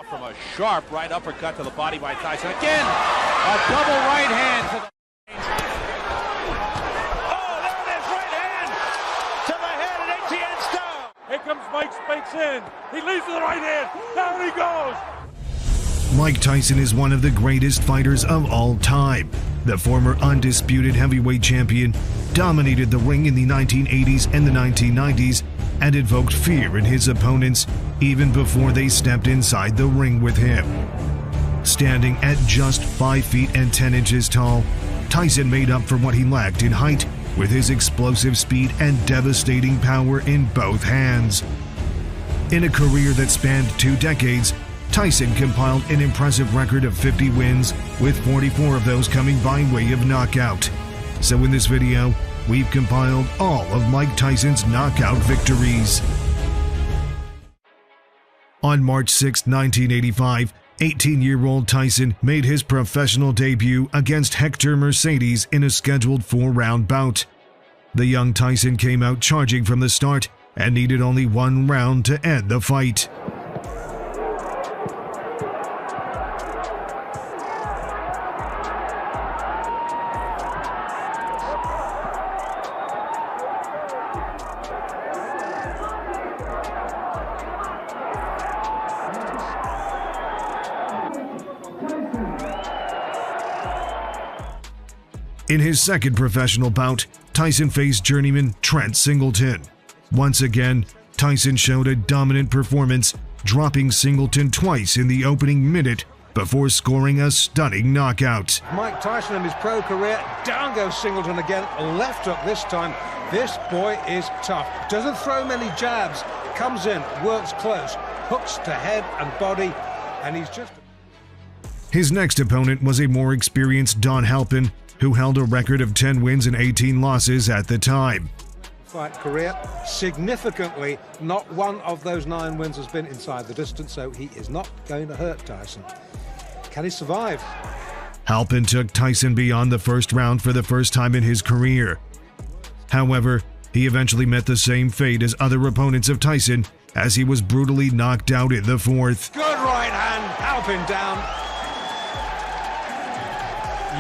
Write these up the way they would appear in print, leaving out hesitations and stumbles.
From a sharp right uppercut to the body by Tyson. Again, a double right hand to the... Oh, there it is, right hand to the head, and ATN's down. Here comes Mike, spikes in. He leads to the right hand. Down he goes. Mike Tyson is one of the greatest fighters of all time. The former undisputed heavyweight champion dominated the ring in the 1980s and the 1990s and invoked fear in his opponents even before they stepped inside the ring with him. Standing at just 5 feet and 10 inches tall, Tyson made up for what he lacked in height with his explosive speed and devastating power in both hands. In a career that spanned 2 decades, Tyson compiled an impressive record of 50 wins, with 44 of those coming by way of knockout. So in this video, we've compiled all of Mike Tyson's knockout victories. On March 6, 1985, 18-year-old Tyson made his professional debut against Hector Mercedes in a scheduled 4-round bout. The young Tyson came out charging from the start and needed only 1 round to end the fight. In his second professional bout, Tyson faced journeyman Trent Singleton. Once again, Tyson showed a dominant performance, dropping Singleton twice in the opening minute before scoring a stunning knockout. Mike Tyson in his pro career, down goes Singleton again, left hook this time. This boy is tough. Doesn't throw many jabs, comes in, works close, hooks to head and body, and he's just... His next opponent was a more experienced Don Halpin, who held a record of 10 wins and 18 losses at the time. Fight career, significantly, not one of those 9 wins has been inside the distance, so he is not going to hurt Tyson. Can he survive? Halpin took Tyson beyond the first round for the first time in his career. However, he eventually met the same fate as other opponents of Tyson, as he was brutally knocked out in the 4th. Good right hand, Halpin down.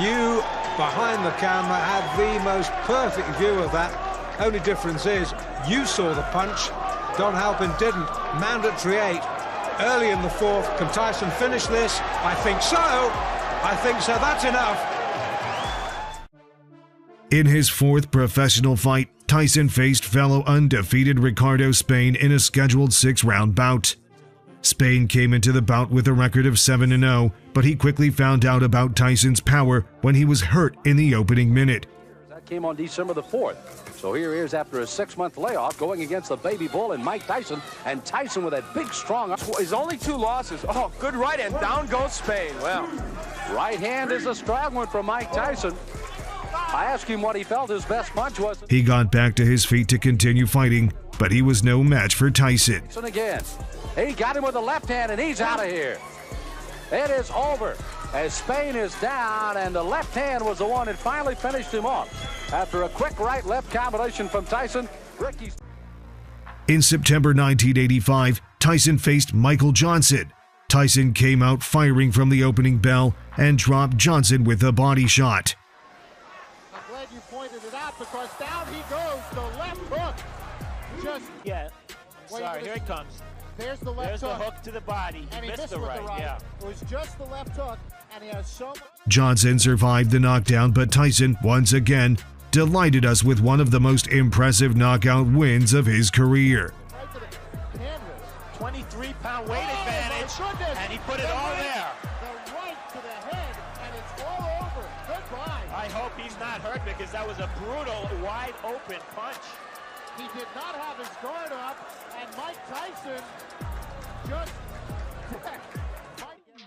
You, behind the camera, had the most perfect view of that. Only difference is, you saw the punch, Don Halpin didn't. Mandatory 8, early in the 4th. Can Tyson finish this? I think so. That's enough. In his 4th professional fight, Tyson faced fellow undefeated Ricardo Spain in a scheduled 6-round bout. Spain came into the bout with a record of 7-0, but he quickly found out about Tyson's power when he was hurt in the opening minute. That came on December the 4th. So here he is after a 6-month layoff going against the baby bull and Mike Tyson, and Tyson with that big, strong... His only 2 losses. Oh, good right hand. Down goes Spain. Well, right hand is a strong one for Mike Tyson. I asked him what he felt his best punch was. He got back to his feet to continue fighting, but he was no match for Tyson. Again, he got him with the left hand, and he's out of here. It is over as Spain is down, and the left hand was the one that finally finished him off. After a quick right-left combination from Tyson, Ricky's... In September 1985, Tyson faced Michael Johnson. Tyson came out firing from the opening bell and dropped Johnson with a body shot. I'm glad you pointed it out, because down he goes, the left hook. Sorry, here it comes. There's the left hook. There's the hook to the body. And he missed missed the with right, the right. yeah. It was just the left hook, and he has so much... Johnson survived the knockdown, but Tyson, once again, delighted us with one of the most impressive knockout wins of his career. Right to the canvas. 23-pound weight advantage, and he put it all there. The right to the head, and it's all over. Goodbye. I hope he's not hurt, because that was a brutal, wide-open punch. He did not have his guard up, and Mike Tyson just...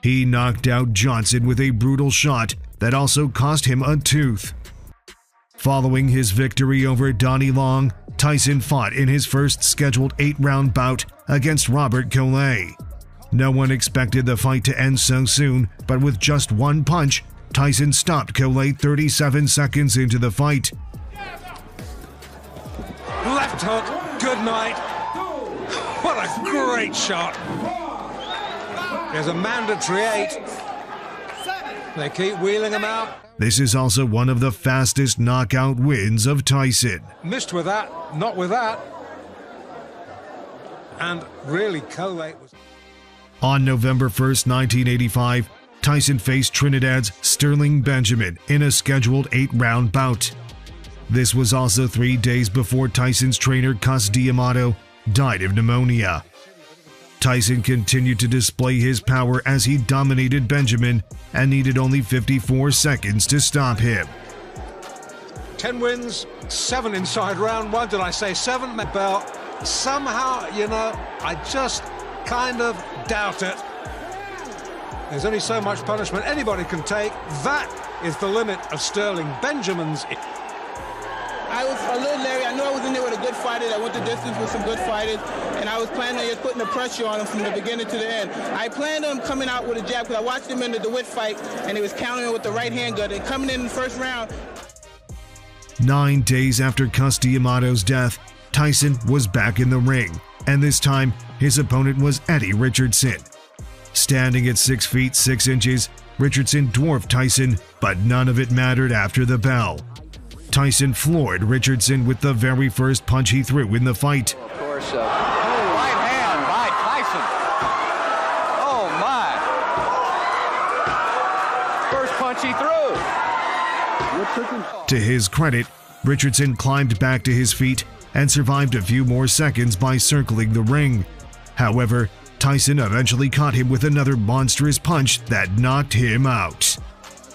He knocked out Johnson with a brutal shot that also cost him a tooth. Following his victory over Donnie Long, Tyson fought in his first scheduled 8-round bout against Robert Collet. No one expected the fight to end so soon, but with just 1 punch, Tyson stopped Collet 37 seconds into the fight. Left hook, good night. What a great shot. There's a mandatory 8. They keep wheeling him out. This is also one of the fastest knockout wins of Tyson. Missed with that, not with that. And really collate was... On November 1st, 1985, Tyson faced Trinidad's Sterling Benjamin in a scheduled 8-round bout. This was also 3 days before Tyson's trainer Cus D'Amato died of pneumonia. Tyson continued to display his power as he dominated Benjamin and needed only 54 seconds to stop him. 10 wins, 7 inside round 1. Did I say 7? Bell. Somehow, you know, I just kind of doubt it. There's only so much punishment anybody can take. That is the limit of Sterling Benjamin's. I was a little leery. I knew I was in there with a good fighter that went the distance with some good fighters, and I was planning on just putting the pressure on him from the beginning to the end. I planned on him coming out with a jab because I watched him in the DeWitt fight, and he was countering with the right hand guard. And coming in the first round. 9 days after Cus D'Amato's death, Tyson was back in the ring, and this time his opponent was Eddie Richardson. Standing at 6 feet 6 inches, Richardson dwarfed Tyson, but none of it mattered after the bell. Tyson floored Richardson with the very first punch he threw in the fight. Of course, right hand by Tyson. Oh, my. First punch he threw. To his credit, Richardson climbed back to his feet and survived a few more seconds by circling the ring. However, Tyson eventually caught him with another monstrous punch that knocked him out.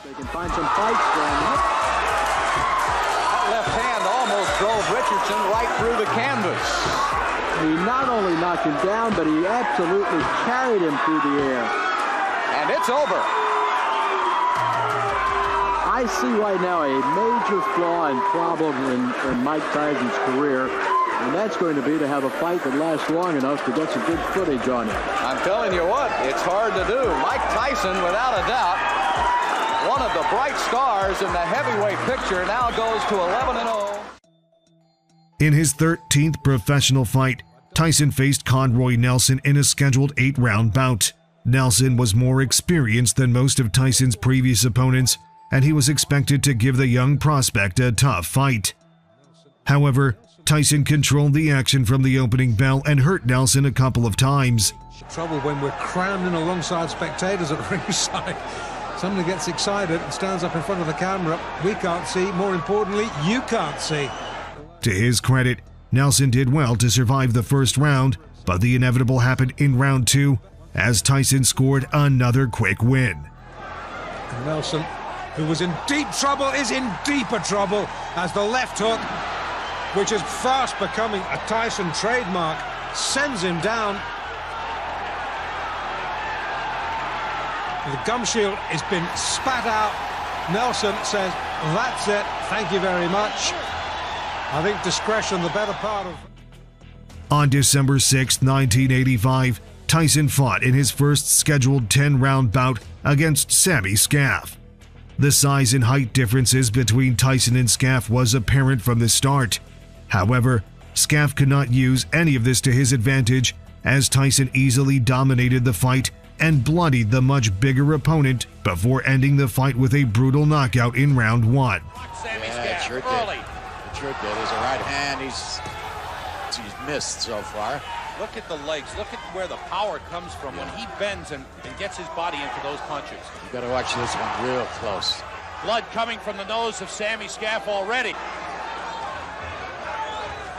They can find some fights going. That left hand almost drove Richardson right through the canvas. He not only knocked him down, but he absolutely carried him through the air. And it's over. I see right now a major flaw and problem in Mike Tyson's career, and that's going to be to have a fight that lasts long enough to get some good footage on it. I'm telling you what, it's hard to do. Mike Tyson, without a doubt, one of the bright stars in the heavyweight picture, now goes to 11-0. In his 13th professional fight, Tyson faced Conroy Nelson in a scheduled 8-round bout. Nelson was more experienced than most of Tyson's previous opponents, and he was expected to give the young prospect a tough fight. However, Tyson controlled the action from the opening bell and hurt Nelson a couple of times. Trouble when we're crammed in alongside spectators at ringside. Somebody gets excited and stands up in front of the camera. We can't see. More importantly, you can't see. To his credit, Nelson did well to survive the first round, but the inevitable happened in round 2 as Tyson scored another quick win. And Nelson, who was in deep trouble, is in deeper trouble as the left hook, which is fast becoming a Tyson trademark, sends him down. The gum shield has been spat out. Nelson says, that's it, thank you very much. I think discretion the better part of... On December 6, 1985, Tyson fought in his first scheduled 10-round bout against Sammy Scaff. The size and height differences between Tyson and Scaff was apparent from the start. However, Scaff could not use any of this to his advantage as Tyson easily dominated the fight and bloodied the much bigger opponent before ending the fight with a brutal knockout in round 1. Yeah, sure did. It sure did. His right hand, he's missed so far. Look at the legs. Look at where the power comes from when he bends and gets his body into those punches. You got to watch this one real close. Blood coming from the nose of Sammy Scaff already.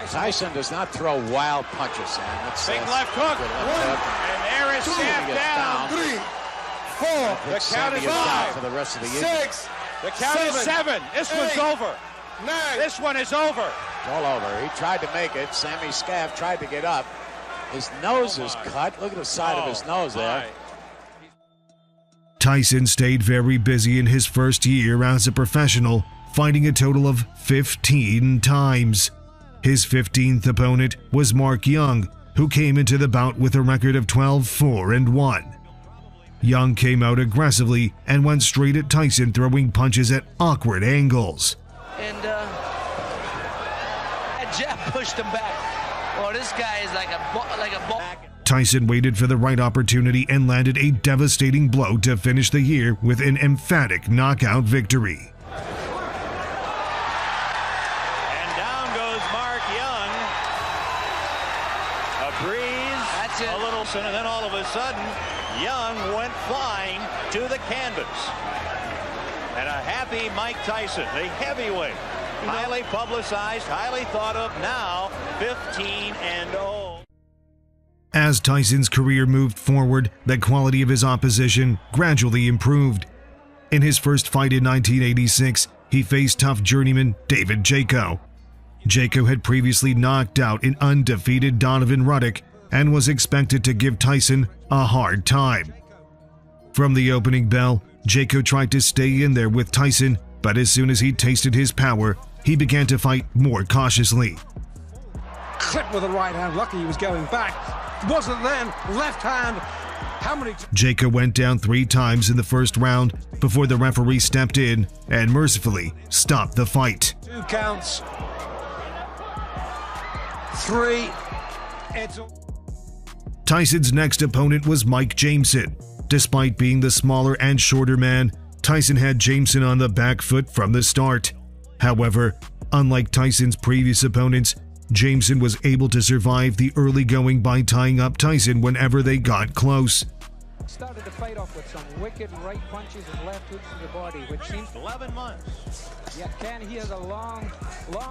Tyson does not throw wild punches, Sam. Big left hook. And there is Scaff down. 3, 4. The count is 5. For the rest of the 6. The count is 7. This one's over. 9. This one is over. It's all over. He tried to make it. Sammy Scaff tried to get up. His nose is cut. Look at the side of his nose there. Tyson stayed very busy in his first year as a professional, fighting a total of 15 times. His 15th opponent was Mark Young, who came into the bout with a record of 12-4-1. Young came out aggressively and went straight at Tyson, throwing punches at awkward angles. And that jab pushed him back. Oh, this guy is like a ball. Tyson waited for the right opportunity and landed a devastating blow to finish the year with an emphatic knockout victory. And down goes Mark Young. A breeze, that's it. A little, and then all of a sudden, Young went flying to the canvas. And a happy Mike Tyson, the heavyweight, highly publicized, highly thought of, now 15-0. As Tyson's career moved forward, the quality of his opposition gradually improved. In his first fight in 1986, he faced tough journeyman David Jaco. Jaco had previously knocked out an undefeated Donovan Ruddock and was expected to give Tyson a hard time. From the opening bell, Jaco tried to stay in there with Tyson, but as soon as he tasted his power, he began to fight more cautiously. Clip with the right hand, lucky he was going back. Wasn't then, left hand. How many? Jaco went down 3 times in the first round before the referee stepped in and mercifully stopped the fight. 2 counts. 3. Tyson's next opponent was Mike Jameson. Despite being the smaller and shorter man, Tyson had Jameson on the back foot from the start. However, unlike Tyson's previous opponents, Jameson was able to survive the early going by tying up Tyson whenever they got close. Started the fight off with some wicked right punches and left hooks to the body, which seems 11 months. Yeah, Ken, he has a long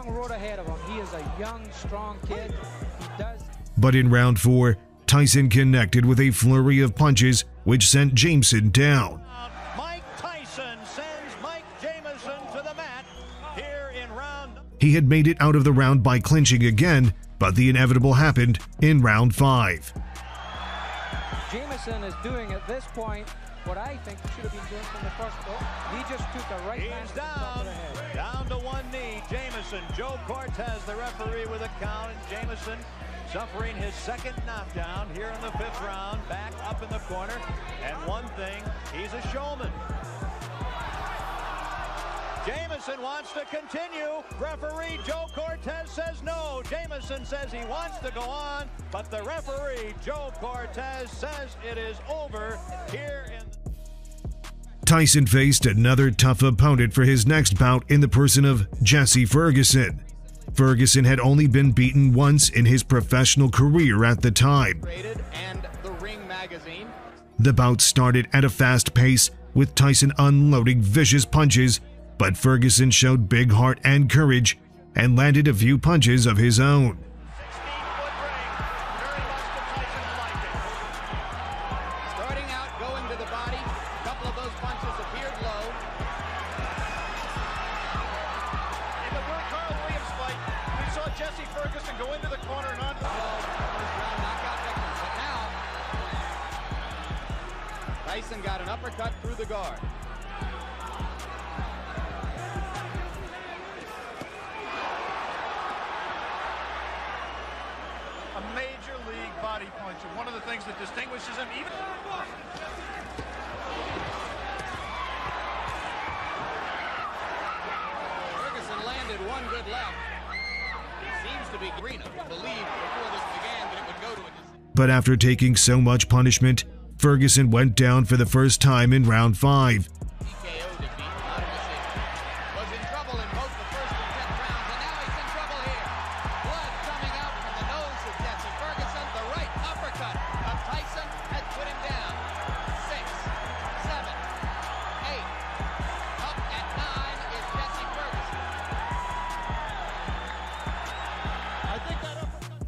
road ahead of him. He is a young, strong kid. He does. But in round 4, Tyson connected with a flurry of punches which sent Jameson down. Mike Tyson sends Mike Jameson to the mat here in round. He had made it out of the round by clinching again, but the inevitable happened in round 5. Jameson is doing at this point what I think he should have been doing from the first go. He just took a right hand to the top of the head. Down to one knee, Jameson. Joe Cortez, the referee, with a count, and Jameson suffering his second knockdown here in the 5th round, back up in the corner. And one thing, he's a showman. Jameson wants to continue. Referee Joe Cortez says no. Jameson says he wants to go on, but the referee Joe Cortez says it is over here in. Tyson faced another tough opponent for his next bout in the person of Jesse Ferguson. Ferguson had only been beaten once in his professional career at the time. And the Ring magazine. The bout started at a fast pace, with Tyson unloading vicious punches, but Ferguson showed big heart and courage and landed a few punches of his own. 16-foot ring, very much to Tyson's liking. Starting out, going to the body. A couple of those punches appeared low. In the Carl Williams fight, we saw Jesse Ferguson go into the corner and on the knockout victory. But now, Tyson got an uppercut through the guard. A major league body puncher. One of the things that distinguishes him even. Ferguson landed one good left. Seems to be Greeno believed before this began that it would go to a decision. But after taking so much punishment, Ferguson went down for the first time in round 5.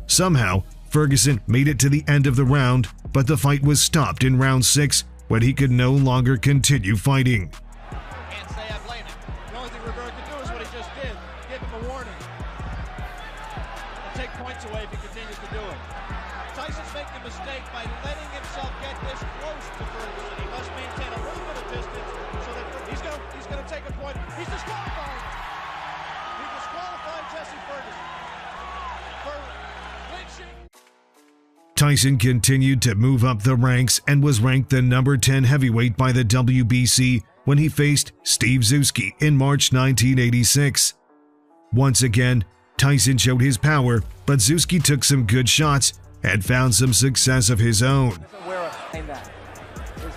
Somehow, Ferguson made it to the end of the round, but the fight was stopped in round 6 when he could no longer continue fighting. Can't say I blame him. The only thing Rivera could do is what he just did. Give him a warning. He'll take points away if he continues to do it. Tyson's making a mistake by letting himself get this close to Ferguson. He must maintain a little bit of distance so that he's going to take a point. He's disqualified. He disqualified Jesse Ferguson for clinching. Tyson continued to move up the ranks and was ranked the number 10 heavyweight by the WBC when he faced Steve Zewski in March 1986. Once again, Tyson showed his power, but Zewski took some good shots had found some success of his own. His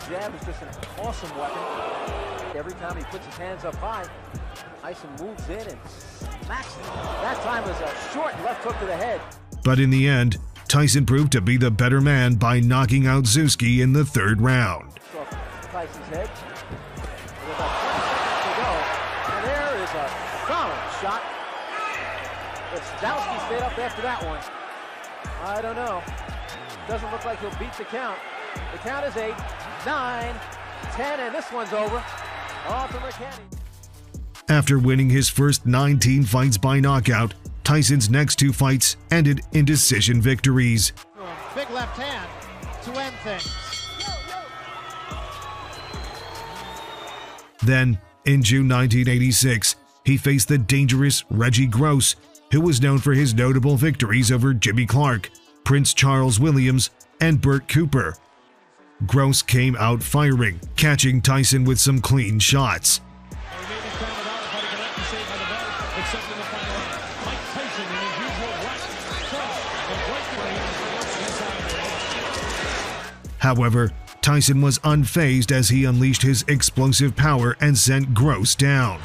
jab is just an awesome weapon. Every time he puts his hands up high, Tyson moves in and smacks him. That time was a short left hook to the head. But in the end, Tyson proved to be the better man by knocking out Zewski in the third round. Tyson's head. With about 20 seconds to go. And there is a solid shot. If Zewski stayed up after that one, I don't know. Doesn't look like he'll beat the count. The count is 8, 9, 10, and this one's over. Off from McCanny. After winning his first 19 fights by knockout, Tyson's next 2 fights ended in decision victories. Big left hand to end things. Then, in June 1986, he faced the dangerous Reggie Gross, who was known for his notable victories over Jimmy Clark, Prince Charles Williams, and Burt Cooper. Gross came out firing, catching Tyson with some clean shots. However, Tyson was unfazed as he unleashed his explosive power and sent Gross down.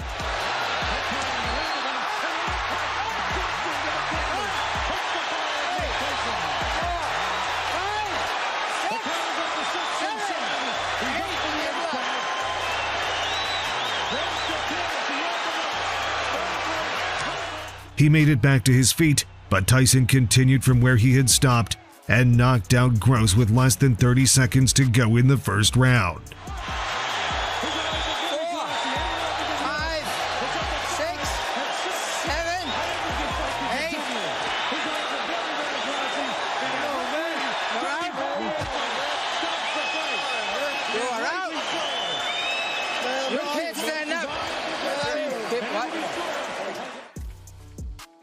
He made it back to his feet, but Tyson continued from where he had stopped and knocked out Gross with less than 30 seconds to go in the first round. 4, 5, 6, 7, 8. You are out. You can't stand up.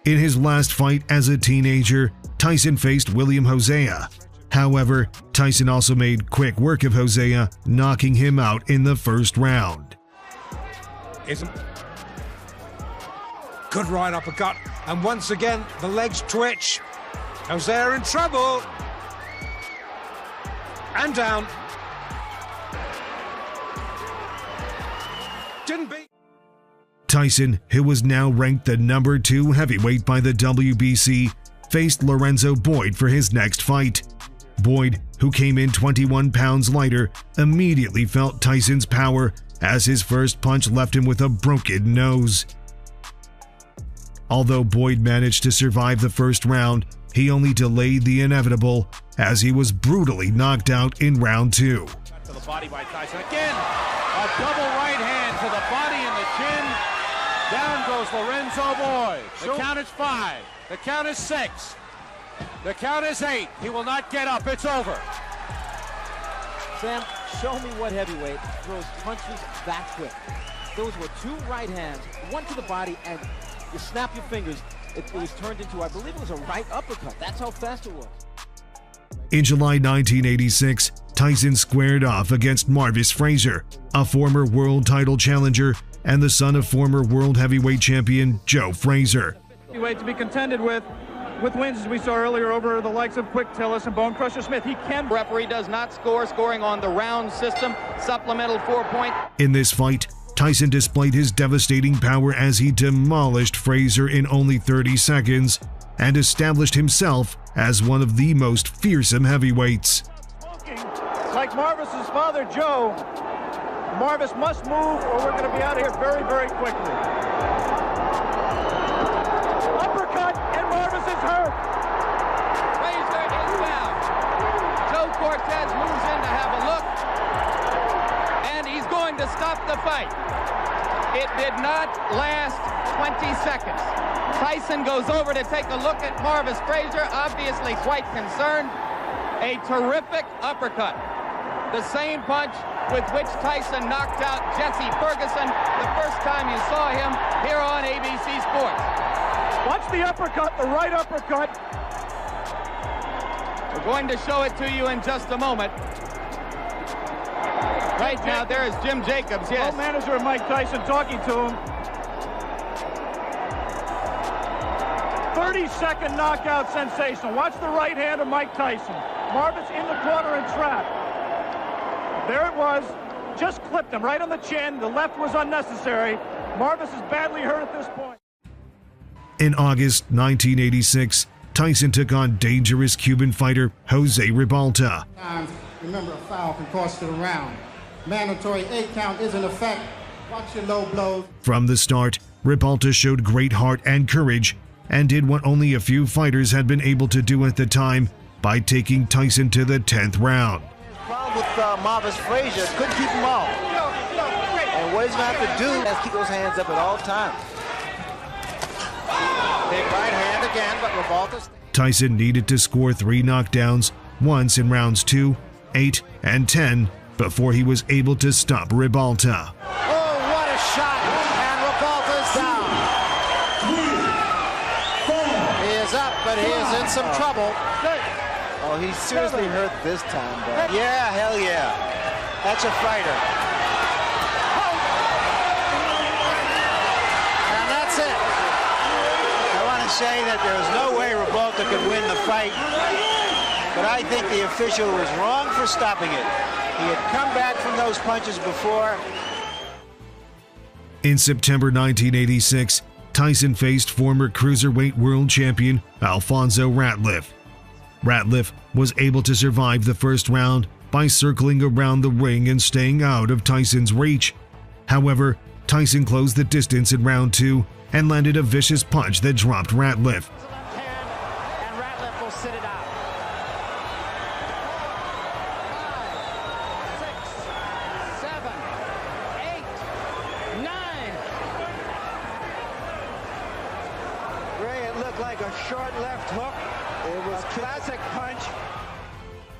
In his last fight as a teenager, Tyson faced William Hosea. However, Tyson also made quick work of Hosea, knocking him out in the first round. Good right uppercut, and once again the legs twitch. Hosea in trouble. And down. Didn't beat. Tyson, who was now ranked the number 2 heavyweight by the WBC, faced Lorenzo Boyd for his next fight. Boyd, who came in 21 pounds lighter, immediately felt Tyson's power as his first punch left him with a broken nose. Although Boyd managed to survive the first round, he only delayed the inevitable as he was brutally knocked out in round 2. To the body by Tyson. Again, a double right hand to the body and the chin. Down goes Lorenzo Boyd. The count is 5. The count is 6. The count is 8. He will not get up. It's over. Sam, show me what heavyweight throws punches that quick. Those were 2 right hands, one to the body, and you snap your fingers. It was turned into, I believe it was a right uppercut. That's how fast it was. In July 1986, Tyson squared off against Marvis Frazier, a former world title challenger and the son of former world heavyweight champion Joe Frazier. Heavyweight to be contended with wins as we saw earlier over the likes of Quick Tillis and Bone Crusher Smith. He can. Referee does not score, scoring on the round system. Supplemental 4-point. In this fight, Tyson displayed his devastating power as he demolished Frazier in only 30 seconds and established himself as one of the most fearsome heavyweights. Like Marvis's father, Joe, Marvis must move or we're going to be out of here very, very quickly. Uppercut, and Marvis is hurt. Frazier is down. Joe Cortez moves in to have a look, and he's going to stop the fight. It did not last 20 seconds. Tyson goes over to take a look at Marvis Frazier, obviously quite concerned. A terrific uppercut. The same punch with which Tyson knocked out Jesse Ferguson the first time you saw him here on ABC Sports. Watch the uppercut, the right uppercut. We're going to show it to you in just a moment. Right now, there is Jim Jacobs, yes. Manager of Mike Tyson talking to him. 30 30-second knockout sensation. Watch the right hand of Mike Tyson. Marvis in the corner and trapped. There it was. Just clipped him right on the chin. The left was unnecessary. Marvis is badly hurt at this point. In August 1986, Tyson took on dangerous Cuban fighter Jose Ribalta. Remember, a foul can cost you the round. Mandatory 8 count is in effect. Watch your low blows. From the start, Ribalta showed great heart and courage and did what only a few fighters had been able to do at the time by taking Tyson to the 10th round. Problem with Marvis Frazier, couldn't keep him off. And what he's going to have to do is keep those hands up at all times. Big right hand again, but Ribalta. Tyson needed to score 3 knockdowns, once in rounds 2, 8, and 10, before he was able to stop Ribalta. Oh, what a shot! And Ribalta's down. He is up, but he is in some trouble. Oh, he's seriously hurt this time, though. Yeah, hell yeah. That's a fighter. And that's it. I want to say that there was no way Ribalta could win the fight, but I think the official was wrong for stopping it. He had come back from those punches before. In September 1986, Tyson faced former cruiserweight world champion Alfonso Ratliff. Ratliff was able to survive the first round by circling around the ring and staying out of Tyson's reach. However, Tyson closed the distance in round 2 and landed a vicious punch that dropped Ratliff. And Ratliff will sit it out. 5, 6, 7, 8, 9. Ray, it looked like a short left hook. It was a classic punch.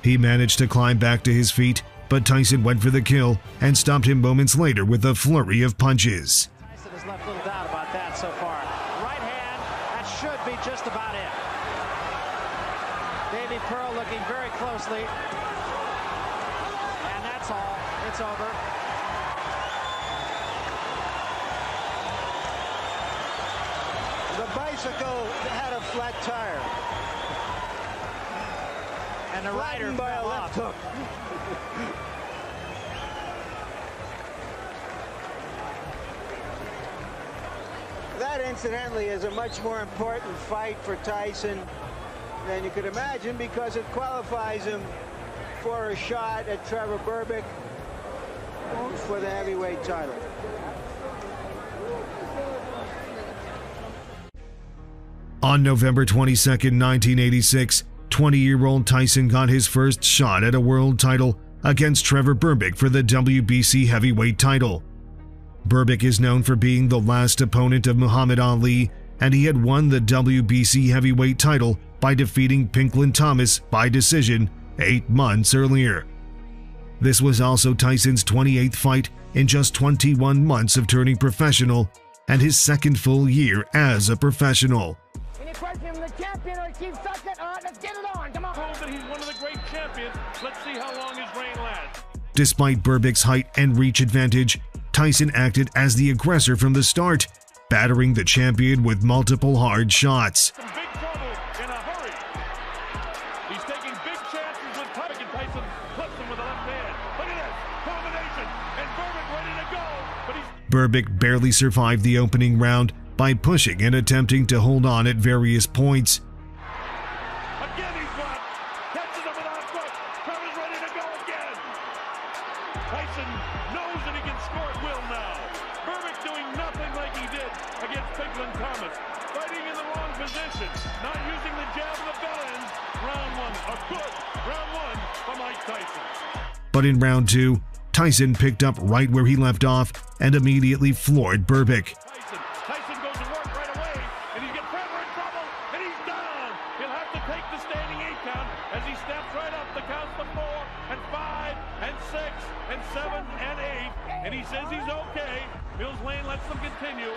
He managed to climb back to his feet, but Tyson went for the kill and stopped him moments later with a flurry of punches. Tyson has left little doubt about that so far. Right hand, that should be just about it. Davey Pearl looking very closely. And that's all. It's over. The bicycle had a flat tire. And the rider by a fell left off. hook. That, incidentally, is a much more important fight for Tyson than you could imagine because it qualifies him for a shot at Trevor Berbick for the heavyweight title. On November 22, 1986, 20-year-old Tyson got his first shot at a world title against Trevor Berbick for the WBC heavyweight title. Berbick is known for being the last opponent of Muhammad Ali, and he had won the WBC heavyweight title by defeating Pinklin Thomas by decision 8 months earlier. This was also Tyson's 28th fight in just 21 months of turning professional and his second full year as a professional. Any question from the champion or keep sucking? All right, let's get it on. Come on. Told that he's one of the great champions. Let's see how long his reign lasts. Despite Berbick's height and reach advantage, Tyson acted as the aggressor from the start, battering the champion with multiple hard shots. Some big trouble in a hurry. He's taking big chances with Tyson, and Tyson clips him with a left hand. Look at this combination, and Berbick ready to go. But Berbick barely survived the opening round by pushing and attempting to hold on at various points. again he's got catches him with a foot. Trevor's ready to go again. Tyson knows that he can score at will now. Berbick doing nothing like he did against Pinklin Thomas. Fighting in the wrong position. Not using the jab and the bell ends. Round 1. A good round 1 for Mike Tyson. But in round 2, Tyson picked up right where he left off and immediately floored Berbick. Tyson goes to work right away, and he's got Trevor in trouble, and he's down. He'll have to take the standing 8 count as he steps right up the counts to 4 and 5 and 6 and 7 and 8, and he says he's okay. Mills Lane lets them continue.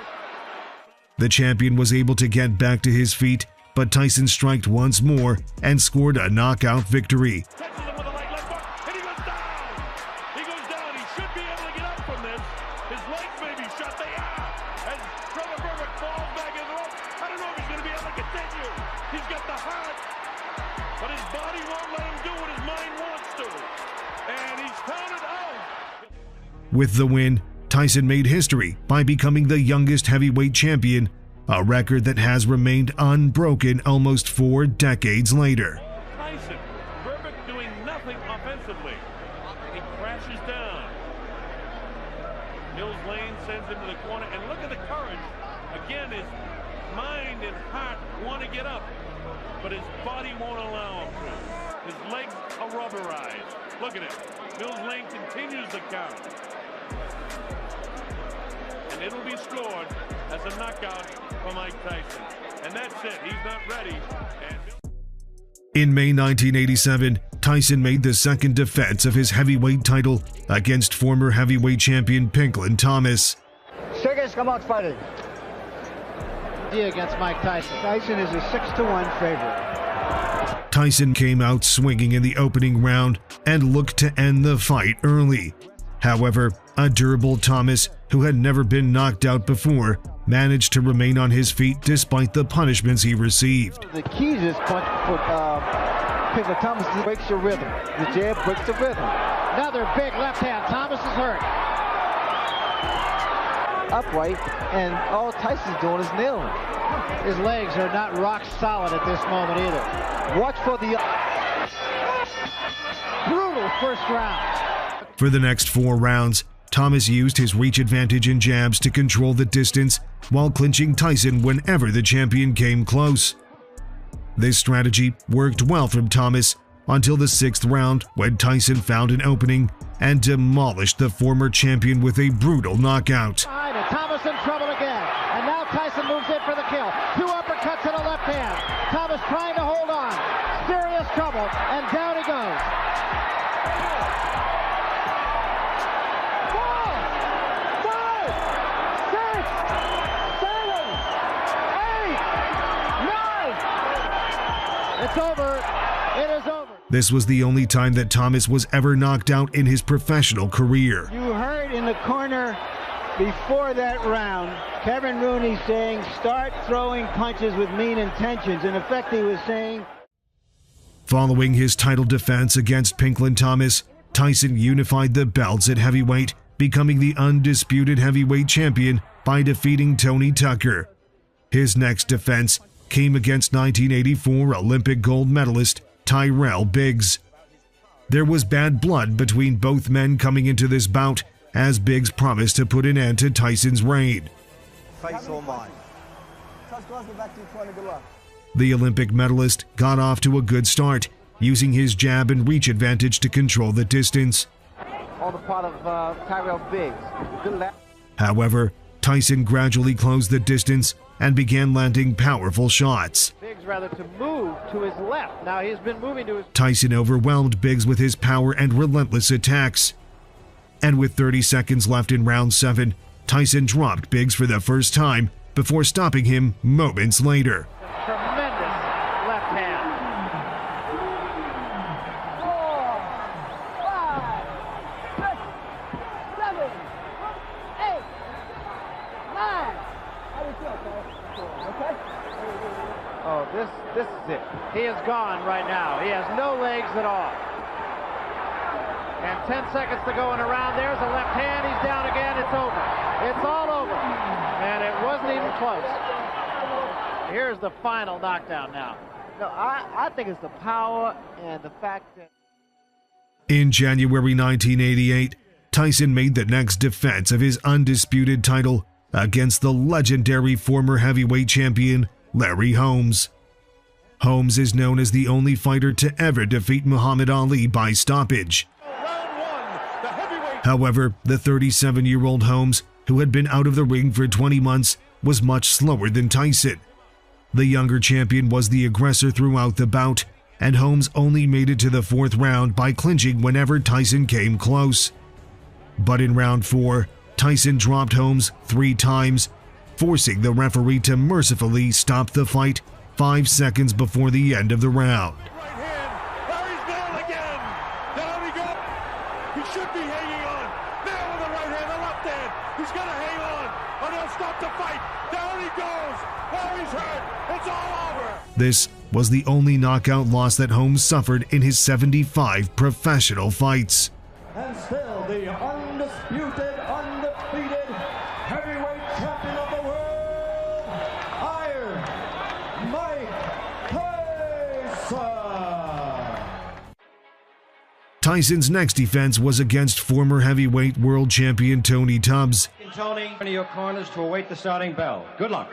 The champion was able to get back to his feet, but Tyson striked once more and scored a knockout victory. continue. He's got the heart, but his body won't let him do what his mind wants to. And he's counted out. With the win, Tyson made history by becoming the youngest heavyweight champion, a record that has remained unbroken almost 4 decades later. Tyson, Berbick doing nothing offensively. He crashes down. Mills Lane sends him to the corner, and look at the courage. Again, his mind and heart want to get up, but his body won't allow him to. His legs are rubberized. Look at it. Mills Lane continues the count. And it'll be scored as a knockout for Mike Tyson. And that's it. He's not ready. In May 1987, Tyson made the second defense of his heavyweight title against former heavyweight champion Pinklin Thomas. Second come out fighting. Against Mike Tyson. Tyson is a 6-1 favorite. Tyson came out swinging in the opening round and looked to end the fight early. However, a durable Thomas, who had never been knocked out before, managed to remain on his feet despite the punishments he received. The key to this punch for Pinklin Thomas breaks your rhythm. The jab breaks the rhythm. Another big left hand. Thomas is hurt. Upright, and all Tyson's doing is nailing. His legs are not rock solid at this moment either. Watch for the brutal first round. For the next 4 rounds, Thomas used his reach advantage and jabs to control the distance while clinching Tyson whenever the champion came close. This strategy worked well from Thomas until the 6th round, when Tyson found an opening and demolished the former champion with a brutal knockout. Thomas in trouble again, and now Tyson moves in for the kill. 2 uppercuts and a left hand. Thomas trying to hold on. Serious trouble, and down he goes. 4, 5, 6, 7, 8, 9. It's over. It is over. This was the only time that Thomas was ever knocked out in his professional career. You heard in the corner before that round, Kevin Rooney saying, start throwing punches with mean intentions. In effect, he was saying... Following his title defense against Pinklin Thomas, Tyson unified the belts at heavyweight, becoming the undisputed heavyweight champion by defeating Tony Tucker. His next defense came against 1984 Olympic gold medalist Tyrell Biggs. There was bad blood between both men coming into this bout, as Biggs promised to put an end to Tyson's reign. The Olympic medalist got off to a good start, using his jab and reach advantage to control the distance. On the part of Tyrell Biggs. Good lap. However, Tyson gradually closed the distance and began landing powerful shots. Biggs rather to move to his left. Now he's been moving to his... Tyson overwhelmed Biggs with his power and relentless attacks. And with 30 seconds left in round 7, Tyson dropped Biggs for the first time before stopping him moments later. Tremendous left hand. 4, 5, 6, 7, 8, 9. Oh, this is it. He is gone right now. He has no legs at all. And 10 seconds to go in a round. There's a left hand. He's down again. It's over. It's all over. And it wasn't even close. Here's the final knockdown now. No, I think it's the power and the fact that... In January 1988, Tyson made the next defense of his undisputed title against the legendary former heavyweight champion Larry Holmes. Holmes is known as the only fighter to ever defeat Muhammad Ali by stoppage. However, the 37-year-old Holmes, who had been out of the ring for 20 months, was much slower than Tyson. The younger champion was the aggressor throughout the bout, and Holmes only made it to the 4th round by clinching whenever Tyson came close. But in round 4, Tyson dropped Holmes 3 times, forcing the referee to mercifully stop the fight 5 seconds before the end of the round. Right hand. Larry's down again. Down he goes. He should be hanging on. Nail with the right hand, the left hand. He's got to hang on. and he'll stop the fight. Down he goes. Oh, he's hurt. It's all over. This was the only knockout loss that Holmes suffered in his 75 professional fights. And still the undisputed, undefeated heavyweight champion of the world, Iron Mike Tyson. Tyson's next defense was against former heavyweight world champion Tony Tubbs. Tony, to your corners to await the starting bell. Good luck.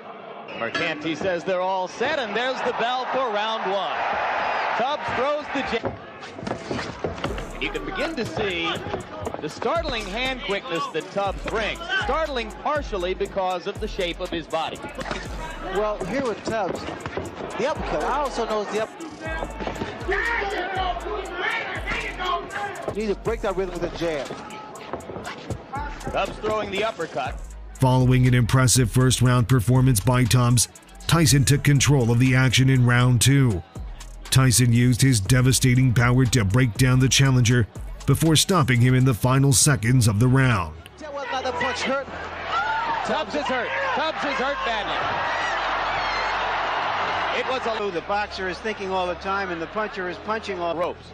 Mercanti says they're all set, and there's the bell for round one. Tubbs throws the jab. You can begin to see the startling hand quickness that Tubbs brings. Startling partially because of the shape of his body. Well, here with Tubbs, the uppercut. I also know the you need to break that rhythm with a jab. Tubbs throwing the uppercut. Following an impressive first-round performance by Tubbs, Tyson took control of the action in round two. Tyson used his devastating power to break down the challenger before stopping him in the final seconds of the round. Tell whether or not that punch hurt. Tubbs is hurt. Tubbs is hurt badly. It was the boxer is thinking all the time, and the puncher is punching all ropes.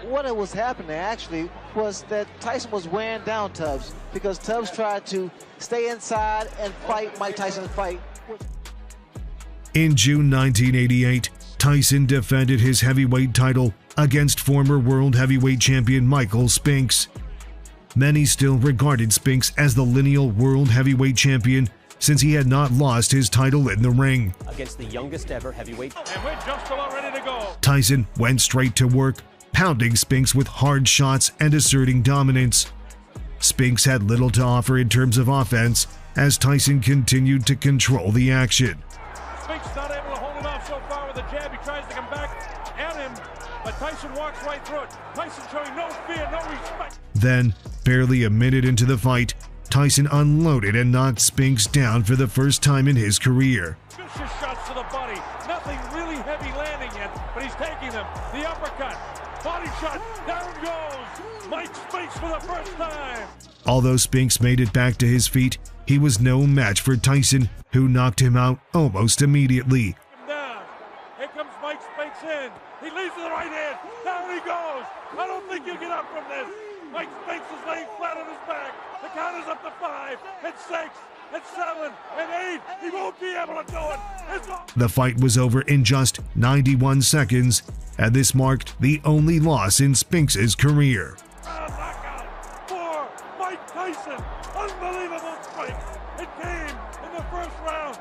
What was happening actually was that Tyson was wearing down Tubbs because Tubbs tried to stay inside and fight Mike Tyson's fight. In June 1988, Tyson defended his heavyweight title against former world heavyweight champion Michael Spinks. Many still regarded Spinks as the lineal world heavyweight champion since he had not lost his title in the ring. Against the youngest ever heavyweight. And we're just about ready to go. Tyson went straight to work, pounding Spinks with hard shots and asserting dominance. Spinks had little to offer in terms of offense as Tyson continued to control the action. Spinks not able to hold him off so far with a jab. He tries to come back at him, but Tyson walks right through it. Tyson showing no fear, no respect. Then, barely a minute into the fight, Tyson unloaded and knocked Spinks down for the first time in his career. Vicious shots to the body. Nothing really heavy landing yet, but he's taking them. The uppercut. Body shot, down goes Mike Spinks for the first time. Although Spinks made it back to his feet, he was no match for Tyson, who knocked him out almost immediately. Down. Here comes Mike Spinks in. He leads with the right hand. Down he goes. I don't think he'll get up from this. Mike Spinks is laying flat on his back. The count is up to 5 and 6 and 7 and 8. He won't be able to do it. The fight was over in just 91 seconds, and this marked the only loss in Spinks' career. Knockout for Mike Tyson. Unbelievable fight. It came in the first round.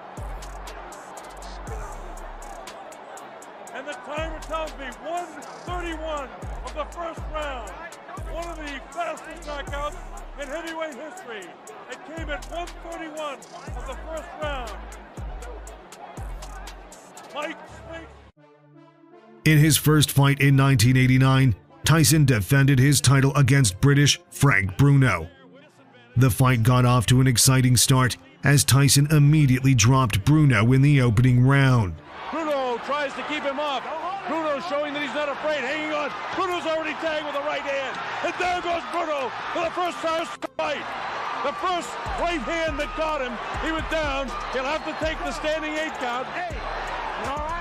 And the timer tells me 1:31 of the first round. One of the fastest knockouts in heavyweight history. It came at 1:31 of the first round. Mike Spinks. In his first fight in 1989, Tyson defended his title against British Frank Bruno. The fight got off to an exciting start as Tyson immediately dropped Bruno in the opening round. Bruno tries to keep him off. Bruno showing that he's not afraid, hanging on. Bruno's already tagged with the right hand. And there goes Bruno for the first time in the fight. The first right hand that got him, he was down. He'll have to take the standing 8 count. Hey, you all right?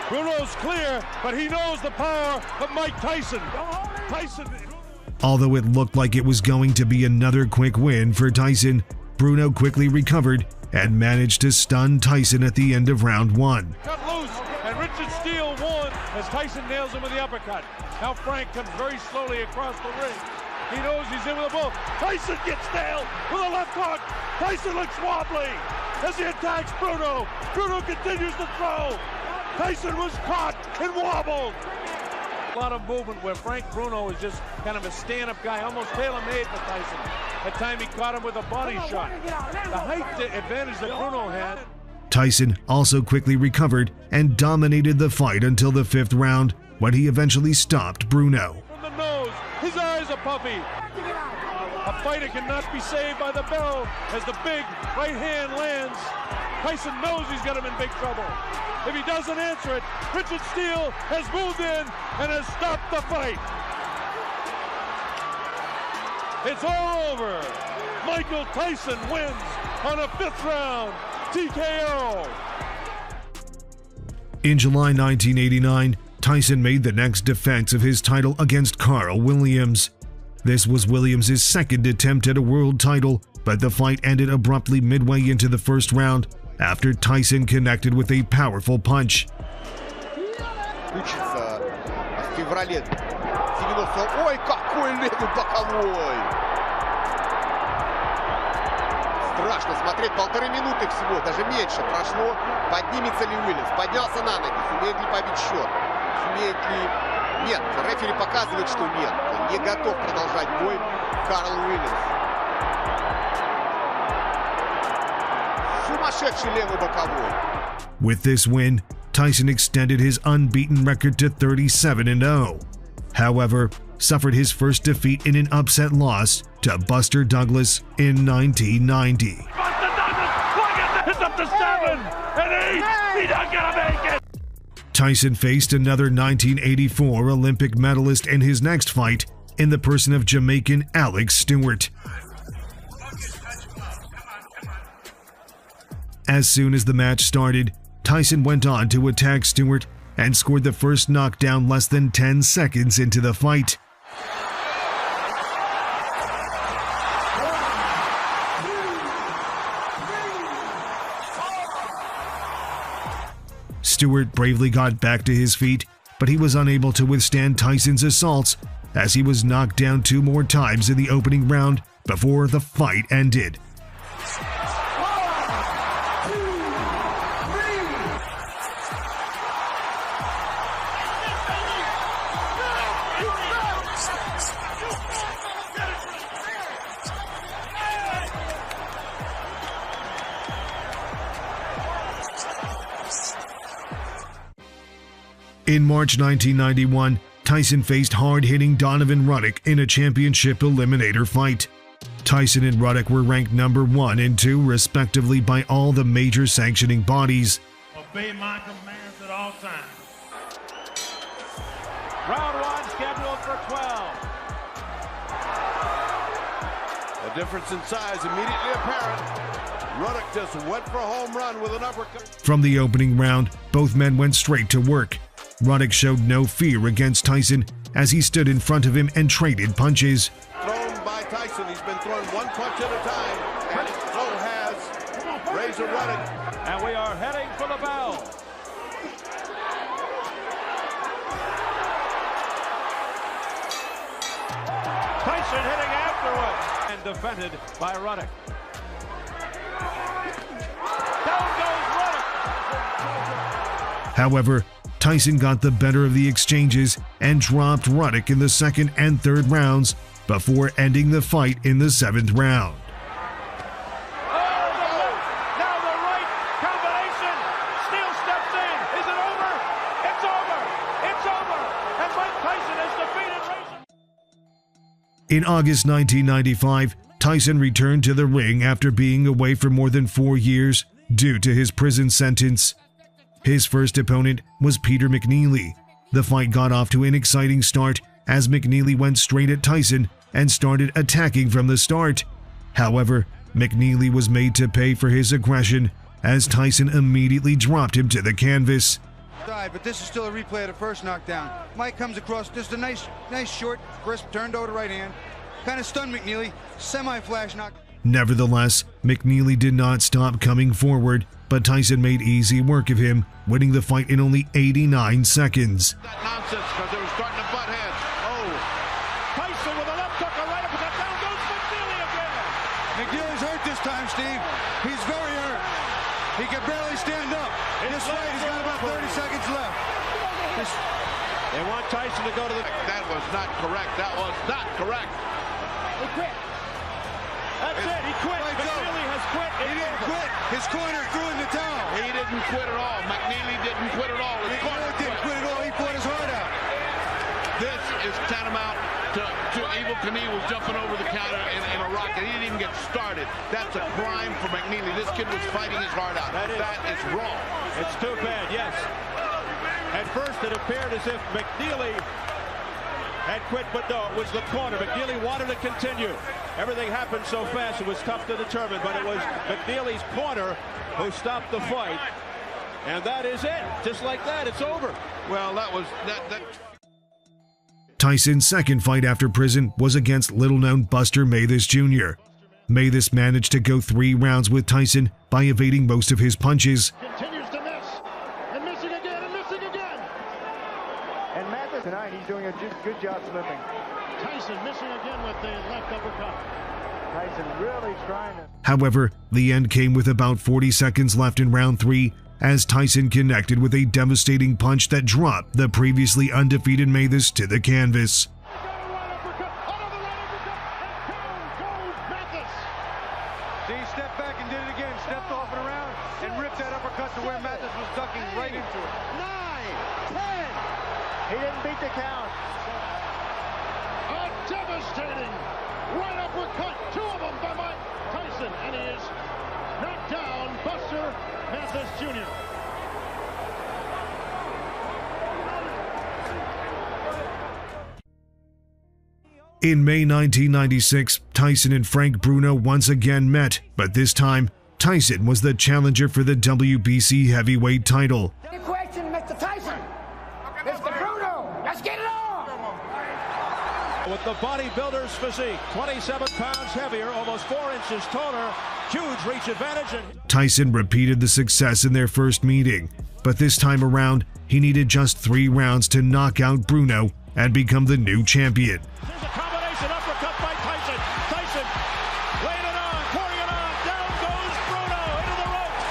Bruno's clear, but he knows the power of Mike Tyson. Tyson. Although it looked like it was going to be another quick win for Tyson, Bruno quickly recovered and managed to stun Tyson at the end of round 1. Cut loose, and Richard Steele won as Tyson nails him with the uppercut. Now Frank comes very slowly across the ring. He knows he's in with a bull. Tyson gets nailed with a left hook. Tyson looks wobbly as he attacks Bruno. Bruno continues to throw. Tyson was caught and wobbled. A lot of movement where Frank Bruno is just kind of a stand-up guy, almost tailor-made for Tyson. At time he caught him with a body shot. The height advantage that Bruno had. Tyson also quickly recovered and dominated the fight until the 5th round, when he eventually stopped Bruno. From the nose, his eyes are puffy. A fighter cannot be saved by the bell as the big right hand lands. Tyson knows he's got him in big trouble. If he doesn't answer it, Richard Steele has moved in and has stopped the fight. It's all over. Michael Tyson wins on a 5th round TKO. In July 1989, Tyson made the next defense of his title against Carl Williams. This was Williams' second attempt at a world title, but the fight ended abruptly midway into the first round after Tyson connected with a powerful punch. Учится в феврале 90-го. Ой, какой левый боковой! Страшно смотреть, 1,5 минуты всего, даже меньше прошло. Поднимется ли Уильямс? Поднялся на ноги. Сумеет ли побить счет? Сумеет ли... Нет, рефери показывает, что нет. Не готов продолжать бой Карл Уильямс. Сумасшедший левый боковой. With this win, Tyson extended his unbeaten record to 37-0. However, suffered his first defeat in an upset loss to Buster Douglas in 1990. Buster Douglas, look at this, it's up to 7 and 8. He's not gonna make it. Tyson faced another 1984 Olympic medalist in his next fight in the person of Jamaican Alex Stewart. As soon as the match started, Tyson went on to attack Stewart and scored the first knockdown less than 10 seconds into the fight. Stewart bravely got back to his feet, but he was unable to withstand Tyson's assaults as he was knocked down 2 more times in the opening round before the fight ended. In March 1991, Tyson faced hard-hitting Donovan Ruddock in a championship eliminator fight. Tyson and Ruddock were ranked number 1 and 2 respectively by all the major sanctioning bodies. Obey my commands at all times. Round 1 scheduled for 12. The difference in size immediately apparent. Ruddock just went for a home run with an uppercut. From the opening round, both men went straight to work. Ruddock showed no fear against Tyson as he stood in front of him and traded punches. Thrown by Tyson. He's been thrown one punch at a time, and so has Razor Ruddock. And we are heading for the bell. Tyson hitting afterwards and defended by Ruddock. Down goes Ruddock. However, Tyson got the better of the exchanges and dropped Ruddock in the 2nd and 3rd rounds before ending the fight in the 7th round. Now the right combination. Steele steps in. Is it over? It's over. It's over. And Mike Tyson has defeated Razor. In August 1995, Tyson returned to the ring after being away for more than 4 years due to his prison sentence. His first opponent was Peter McNeely. The fight got off to an exciting start as McNeely went straight at Tyson and started attacking from the start. However, McNeely was made to pay for his aggression as Tyson immediately dropped him to the canvas. But this is still a replay of the first knockdown. Mike comes across just a nice short, crisp, turned over right hand. Kind of stunned McNeely. Semi-flash knock. Nevertheless, McNeely did not stop coming forward, but Tyson made easy work of him, winning the fight in only 89 seconds. That nonsense because they were starting to butt heads. Oh, Tyson with a left hook, a right uppercut. Down goes McNeely again. McNeely's hurt this time, Steve. He's very hurt. He can barely stand up. This fight has got about 30 seconds left. They want Tyson to go to the... That was not correct. That was not correct. He quit. That's it. He quit. McNeely has quit. He didn't quit. His corner threw in the towel. He didn't quit at all. McNeely didn't quit at all. His corner didn't quit at all. He fought his heart out. This is tantamount to Evel Knievel jumping over the counter in a rocket. He didn't even get started. That's a crime for McNeely. This kid was fighting his heart out. That is wrong. It's too bad, yes. At first, it appeared as if McNeely and quit, but no, it was the corner. McNeely wanted to continue. Everything happened so fast, it was tough to determine, but it was McNeely's corner who stopped the fight. And that is it. Just like that, it's over. Well, that was that. Tyson's second fight after prison was against little-known Buster Mathis Jr. Mathis managed to go 3 rounds with Tyson by evading most of his punches. Continues to miss, and missing again, and missing again. And Mathis tonight, he's doing a good job slipping. Tyson missing again with the left uppercut. Tyson really trying to... However, the end came with about 40 seconds left in round 3 as Tyson connected with a devastating punch that dropped the previously undefeated Mathis to the canvas. See, he stepped back and did it again. Stepped off and around and ripped that uppercut to where Mathis was ducking right into it. 9, 10. He didn't beat the count. A devastating right uppercut, 2 of them by Mike Tyson, and he is knocked down Buster Mathis Jr. In May 1996, Tyson and Frank Bruno once again met, but this time, Tyson was the challenger for the WBC heavyweight title. Any question, Mr. Tyson? Mr. Bruno, let's get it on! With the bodybuilder's physique, 27 pounds heavier, almost 4 inches taller, huge reach advantage. Tyson repeated the success in their first meeting, but this time around, he needed just 3 rounds to knock out Bruno and become the new champion. There's a combination uppercut by Tyson. Tyson laying it on, pouring it on. Down goes Bruno into the ropes.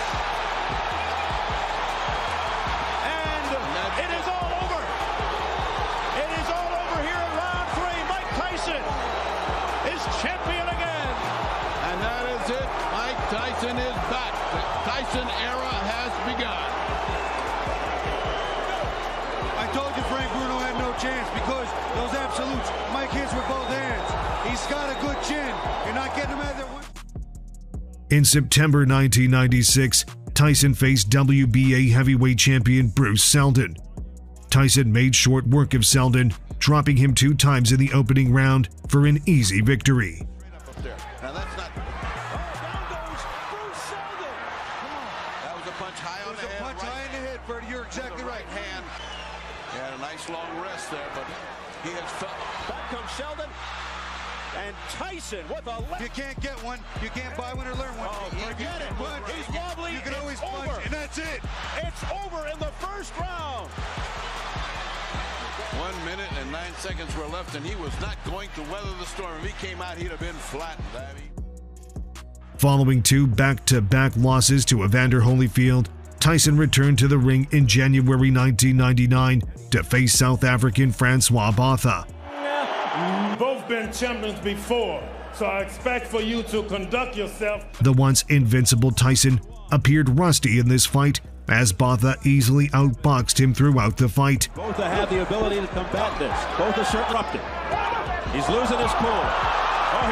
And it is all over. It is all over here in round 3. Mike Tyson is champion again. And that is it. Mike Tyson is back. The Tyson era has begun. I told you Frank Bruno had no chance because those absolutes. Mike hits with both hands. He's got a good chin. You're not getting him out of there. In September 1996, Tyson faced WBA heavyweight champion Bruce Seldon. Tyson made short work of Seldon, dropping him 2 times in the opening round for an easy victory. Now that's not. Oh, down goes Bruce Seldon. Come on. That was a punch high on the head. Punch high in the head, Bertie. You're exactly right. Hand. He had a nice long rest there, but he has felt. Back comes Sheldon. And Tyson with a left. You can't get one. You can't buy one or learn one. Oh, forget it. He's wobbly. You can always over. punch, and that's it. It's over in the first round. 1 minute and 9 seconds were left, and he was not going to weather the storm. If he came out, he'd have been flattened. Following 2 back-to-back losses to Evander Holyfield, Tyson returned to the ring in January 1999 to face South African Francois Botha. Both been champions before, so I expect for you to conduct yourself. The once invincible Tyson appeared rusty in this fight as Botha easily outboxed him throughout the fight. Both have the ability to combat this. Both are disrupted. He's losing his cool.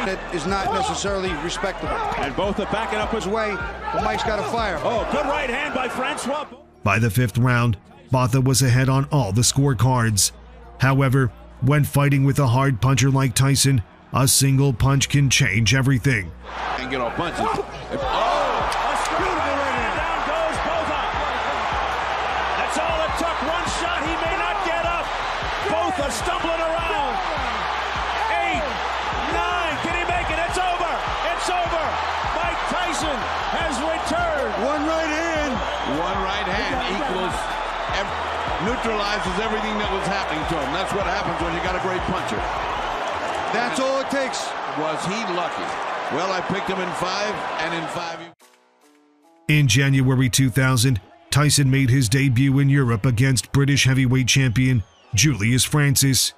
That is not necessarily respectable. And both are backing up his way, but Mike's got to fire. Oh, good right hand by Francois. By the 5th round, Botha was ahead on all the scorecards. However, when fighting with a hard puncher like Tyson, a single punch can change everything. And get off punches. Beautiful right hand. Down goes Botha. That's all it took. One shot. He may not get up. Botha stumbling around. 8, 9. Can he make it? It's over. It's over. Mike Tyson has returned. One right hand. One right hand equals neutralizes everything that was happening to him. That's what happens when you got a great puncher. That's all it takes. Was he lucky? Well, I picked him in 5, and in 5. In January 2000, Tyson made his debut in Europe against British heavyweight champion Julius Francis.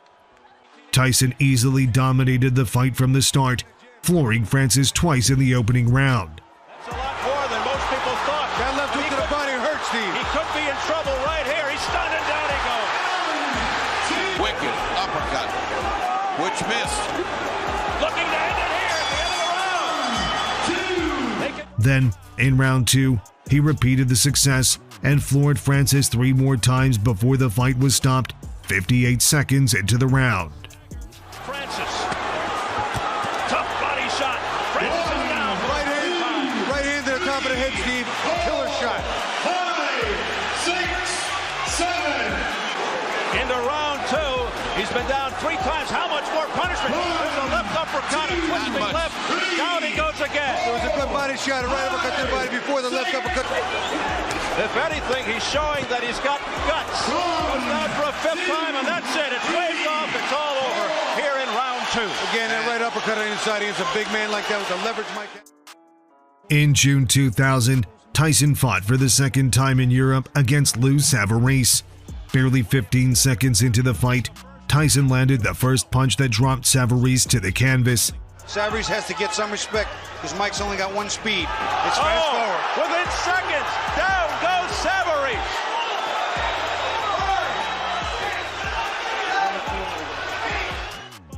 Tyson easily dominated the fight from the start, flooring Francis twice in the opening round. That's a lot more than most people thought. That left hook to the body hurts, Steve. He could be in trouble right here. He's stunned and down he goes. Wicked uppercut, which missed. Looking to end it here at the end of the round. Then, in round 2, he repeated the success and floored Francis 3 more times before the fight was stopped 58 seconds into the round. shot. 5, 6, 7. Into round 2. He's been down 3 times. How much more punishment? There's a left uppercut, a twisting left. Down he goes again. There was a good body shot, a right uppercut to the body before the left uppercut. If anything, he's showing that he's got guts. Goes down for a 5th time, and that's it. It's waved off. It's all over here in round 2. Again, that right uppercut on the inside against a big man like that with a leverage Mike. In June 2000, Tyson fought for the second time in Europe against Lou Savarese. Barely 15 seconds into the fight, Tyson landed the first punch that dropped Savarese to the canvas. Savarese has to get some respect because Mike's only got one speed. It's fast forward. Within seconds, down goes Savarese.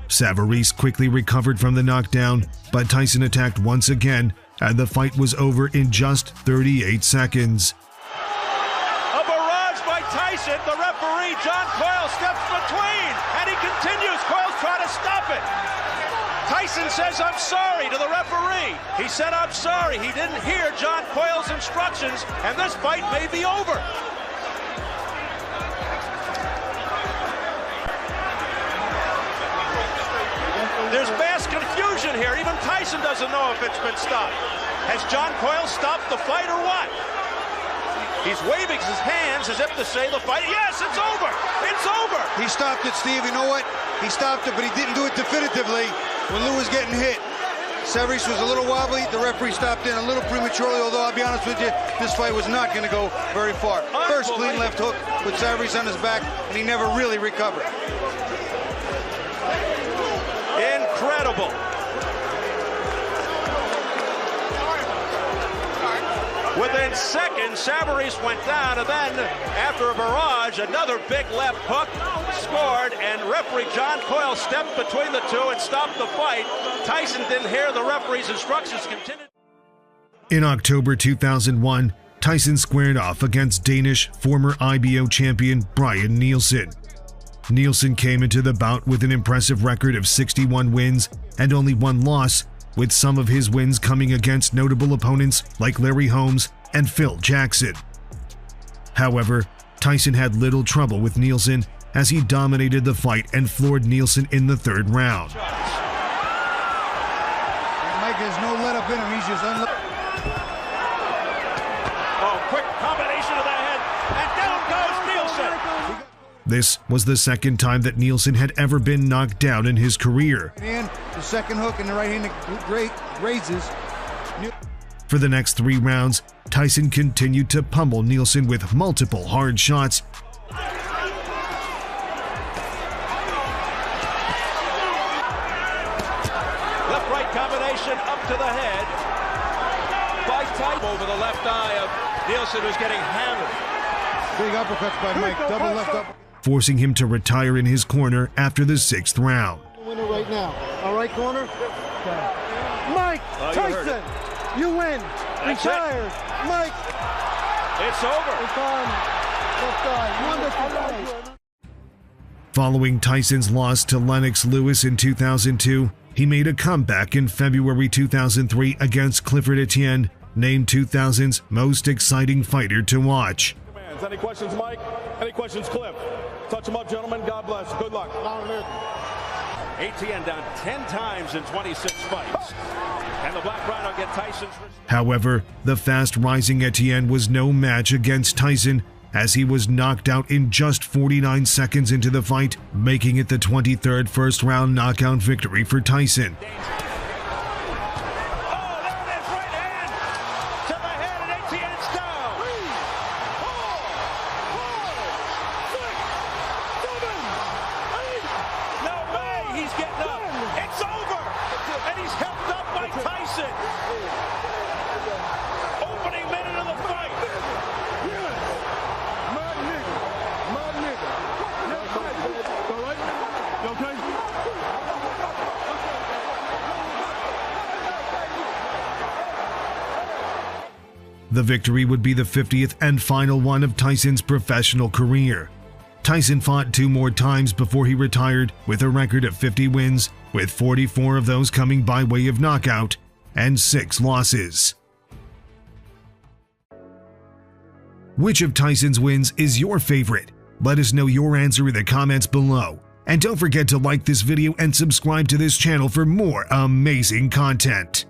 Savarese quickly recovered from the knockdown, but Tyson attacked once again, and the fight was over in just 38 seconds. A barrage by Tyson. The referee, John Coyle, steps between, and he continues. Coyle's trying to stop it. Tyson says, "I'm sorry" to the referee. He said, "I'm sorry." He didn't hear John Coyle's instructions, and this fight may be over. There's mass confusion here. Even Tyson doesn't know if it's been stopped. Has John Coyle stopped the fight or what? He's waving his hands as if to say the fight. Yes, it's over. It's over. He stopped it, Steve. You know what? He stopped it, but he didn't do it definitively when Lou was getting hit. Savarese was a little wobbly. The referee stopped in a little prematurely, although I'll be honest with you, this fight was not going to go very far. First clean left hook with Savarese on his back, and he never really recovered. Incredible. Within seconds, Savarese went down, and then after a barrage, another big left hook scored, and referee John Coyle stepped between the two and stopped the fight. Tyson didn't hear the referee's instructions. Continued. In October 2001, Tyson squared off against Danish former IBO champion Brian Nielsen. Nielsen came into the bout with an impressive record of 61 wins and only 1 loss, with some of his wins coming against notable opponents like Larry Holmes and Phil Jackson. However, Tyson had little trouble with Nielsen as he dominated the fight and floored Nielsen in the 3rd round. Mike has no let up in him. He's just quick combination of the head, and down goes Nielsen. This was the second time that Nielsen had ever been knocked down in his career. And the second hook and the right hand raises. For the next 3 rounds, Tyson continued to pummel Nielsen with multiple hard shots. Left-right combination up to the head. By Tyson over the left eye of Nielsen, who's getting hammered. Big uppercuts by Mike, double left up. Forcing him to retire in his corner after the 6th round. Winner right now. All right, corner. Mike Tyson, you win. Retired. Mike. It's over. It's on. Left eye. Wonderful fight. Following Tyson's loss to Lennox Lewis in 2002, he made a comeback in February 2003 against Clifford Etienne, named 2000's most exciting fighter to watch. Any questions, Mike? Any questions, Cliff? Touch them up, gentlemen. God bless. Good luck. Etienne down 10 times in 26 fights. And the Black Rhino get Tyson's. However, the fast-rising Etienne was no match against Tyson, as he was knocked out in just 49 seconds into the fight, making it the 23rd first-round knockout victory for Tyson. The victory would be the 50th and final one of Tyson's professional career. Tyson fought 2 more times before he retired with a record of 50 wins, with 44 of those coming by way of knockout and 6 losses. Which of Tyson's wins is your favorite? Let us know your answer in the comments below. And don't forget to like this video and subscribe to this channel for more amazing content.